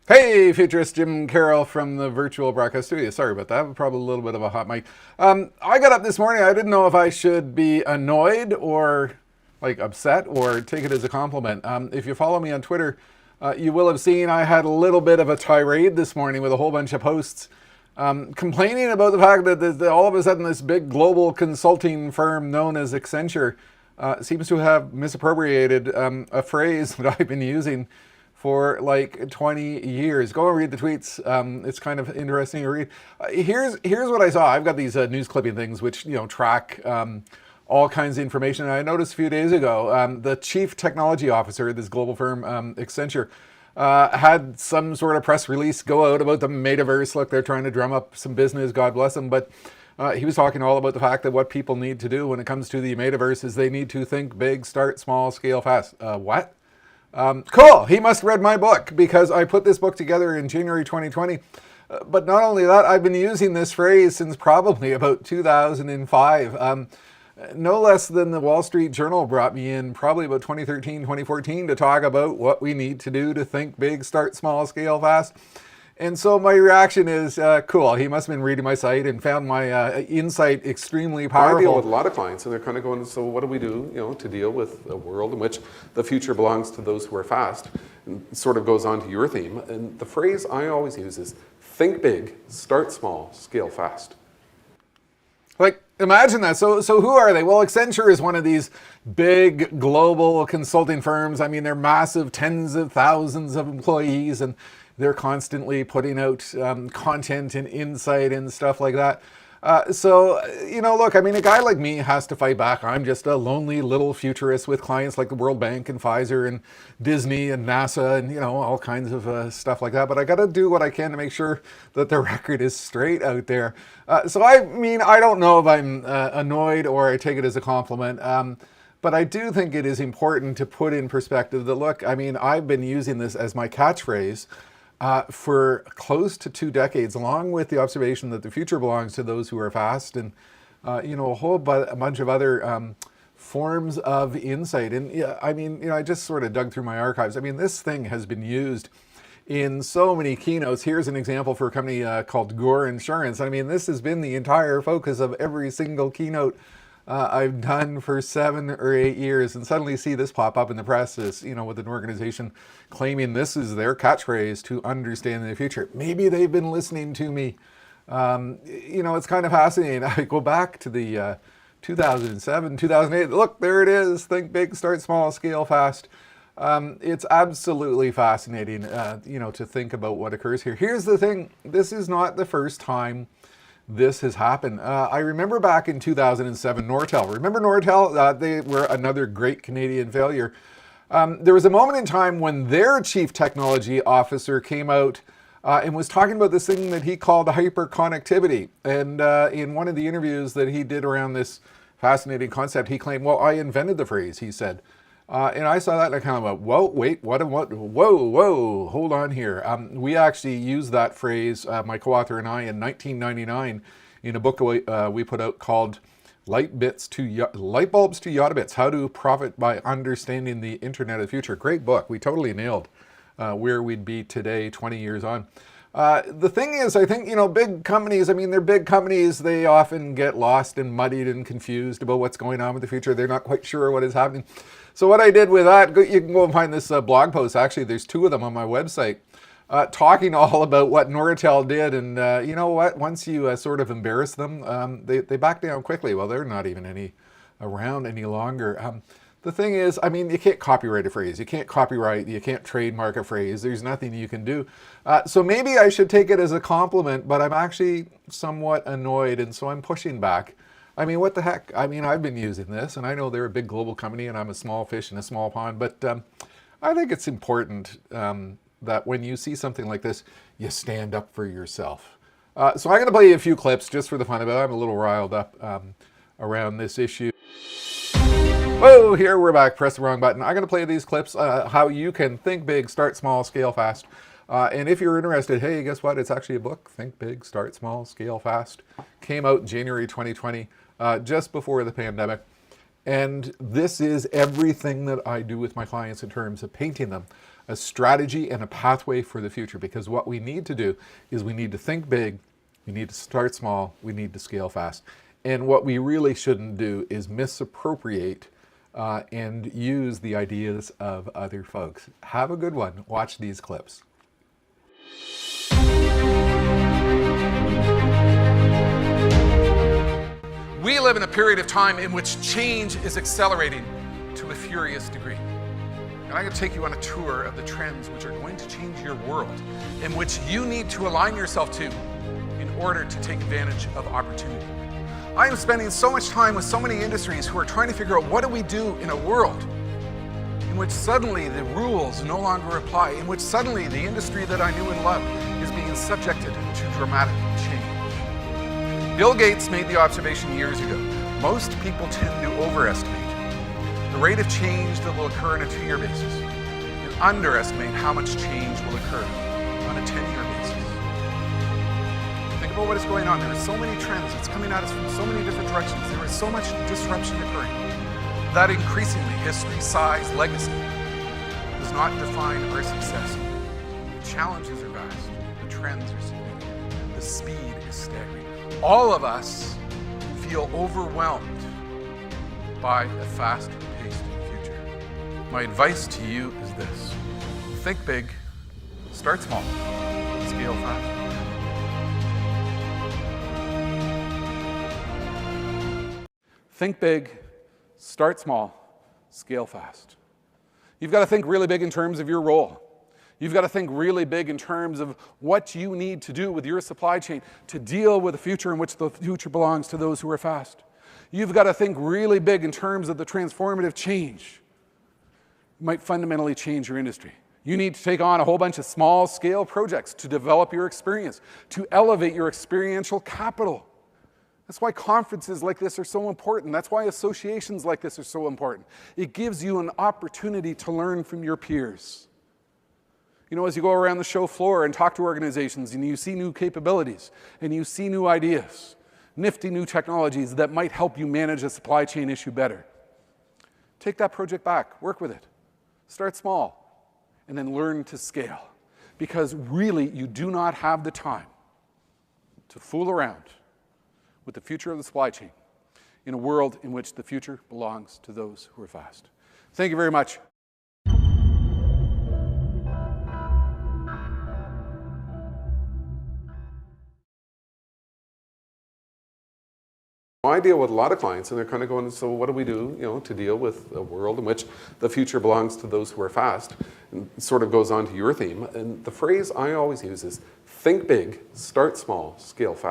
Hey, futurist Jim Carroll from the virtual broadcast studio. Sorry about that. Probably a little bit of a hot mic. I got up this morning. I didn't know if I should be annoyed or like upset or take it as a compliment. If you follow me on Twitter, you will have seen I had a little bit of a tirade this morning with a whole bunch of posts complaining about the fact that all of a sudden this big global consulting firm known as Accenture seems to have misappropriated a phrase that I've been using for like 20 years. Go and read the tweets. It's kind of interesting to read. Here's what I saw. I've got these news clipping things which track all kinds of information. And I noticed a few days ago the chief technology officer of this global firm, Accenture, had some sort of press release go out about the metaverse. Look, they're trying to drum up some business. God bless them. But he was talking all about the fact that what people need to do when it comes to the metaverse is they need to think big, start small, scale fast. What? Cool. He must have read my book because I put this book together in January 2020. But not only that, I've been using this phrase since probably about 2005. No less than the Wall Street Journal brought me in probably about 2013, 2014 to talk about what we need to do to think big, start small, scale fast. And so my reaction is, cool, he must have been reading my site and found my insight extremely powerful. I deal with a lot of clients and they're kind of going, so what do we do, to deal with a world in which the future belongs to those who are fast? And it sort of goes on to your theme. And the phrase I always use is, think big, start small, scale fast. Like, imagine that. So who are they? Well, Accenture is one of these big global consulting firms. I mean, they're massive, tens of thousands of employees, and they're constantly putting out content and insight and stuff like that. Look, I mean, a guy like me has to fight back. I'm just a lonely little futurist with clients like the World Bank and Pfizer and Disney and NASA and, all kinds of stuff like that. But I got to do what I can to make sure that the record is straight out there. I don't know if I'm annoyed or I take it as a compliment. But I do think it is important to put in perspective that, look, I mean, I've been using this as my catchphrase for close to 2 decades, along with the observation that the future belongs to those who are fast and, a whole bunch of other forms of insight. And I just sort of dug through my archives. I mean, this thing has been used in so many keynotes. Here's an example for a company called Gore Insurance. I mean, this has been the entire focus of every single keynote I've done for 7 or 8 years, and suddenly see this pop up in the press as, with an organization claiming this is their catchphrase to understand the future. Maybe they've been listening to me. It's kind of fascinating. I go back to the 2007, 2008. Look, there it is. Think big, start small, scale fast. It's absolutely fascinating, to think about what occurs here. Here's the thing. This is not the first time this has happened. I remember back in 2007, Nortel. Remember Nortel? They were another great Canadian failure. There was a moment in time when their chief technology officer came out and was talking about this thing that he called hyperconnectivity. And in one of the interviews that he did around this fascinating concept, he claimed, well, I invented the phrase, he said. And I saw that and I kind of went, whoa, wait, what, whoa, hold on here. We actually used that phrase, my co-author and I, in 1999 in a book we put out called Light Bulbs to Yotta Bits, How to Profit by Understanding the Internet of the Future. Great book. We totally nailed where we'd be today, 20 years on. The thing is, I think, big companies, they're big companies. They often get lost and muddied and confused about what's going on with the future. They're not quite sure what is happening. So what I did with that, you can go and find this blog post. Actually, there's 2 of them on my website talking all about what Nortel did. And you know what? Once you sort of embarrass them, they back down quickly. Well, they're not even around any longer. The thing is, you can't copyright a phrase. You can't trademark a phrase. There's nothing you can do. So maybe I should take it as a compliment, but I'm actually somewhat annoyed, and so I'm pushing back. What the heck? I've been using this, and I know they're a big global company, and I'm a small fish in a small pond, but I think it's important that when you see something like this, you stand up for yourself. So I'm going to play you a few clips just for the fun of it. I'm a little riled up around this issue. Whoa, here we're back. Press the wrong button. I'm going to play these clips, how you can think big, start small, scale fast. And if you're interested, hey, guess what? It's actually a book. Think big, start small, scale fast. Came out in January 2020, just before the pandemic. And this is everything that I do with my clients in terms of painting them a strategy and a pathway for the future. Because what we need to do is we need to think big, we need to start small, we need to scale fast. And what we really shouldn't do is misappropriate and use the ideas of other folks. Have a good one. Watch these clips. We live in a period of time in which change is accelerating to a furious degree. And I'm going to take you on a tour of the trends which are going to change your world, in which you need to align yourself to in order to take advantage of opportunity. I am spending so much time with so many industries who are trying to figure out what do we do in a world in which suddenly the rules no longer apply, in which suddenly the industry that I knew and loved is being subjected to dramatic change. Bill Gates made the observation years ago. Most people tend to overestimate the rate of change that will occur on a 2-year basis and underestimate how much change will occur on a 10-year basis. Think about what is going on. There are so many trends. It's coming at us from so many different directions. There is so much disruption occurring that increasingly history, size, legacy does not define our success. The challenges are vast. The trends are significant. The speed is staggering. All of us feel overwhelmed by a fast-paced future. My advice to you is this: think big, start small, scale fast. Think big, start small, scale fast. You've got to think really big in terms of your role. You've got to think really big in terms of what you need to do with your supply chain to deal with a future in which the future belongs to those who are fast. You've got to think really big in terms of the transformative change that might fundamentally change your industry. You need to take on a whole bunch of small-scale projects to develop your experience, to elevate your experiential capital. That's why conferences like this are so important. That's why associations like this are so important. It gives you an opportunity to learn from your peers. You know, as you go around the show floor and talk to organizations and you see new capabilities and you see new ideas, nifty new technologies that might help you manage a supply chain issue better, take that project back, work with it, start small, and then learn to scale. Because really, you do not have the time to fool around with the future of the supply chain in a world in which the future belongs to those who are fast. Thank you very much. I deal with a lot of clients, and they're kind of going, so what do we do, to deal with a world in which the future belongs to those who are fast? And it sort of goes on to your theme. And the phrase I always use is think big, start small, scale fast.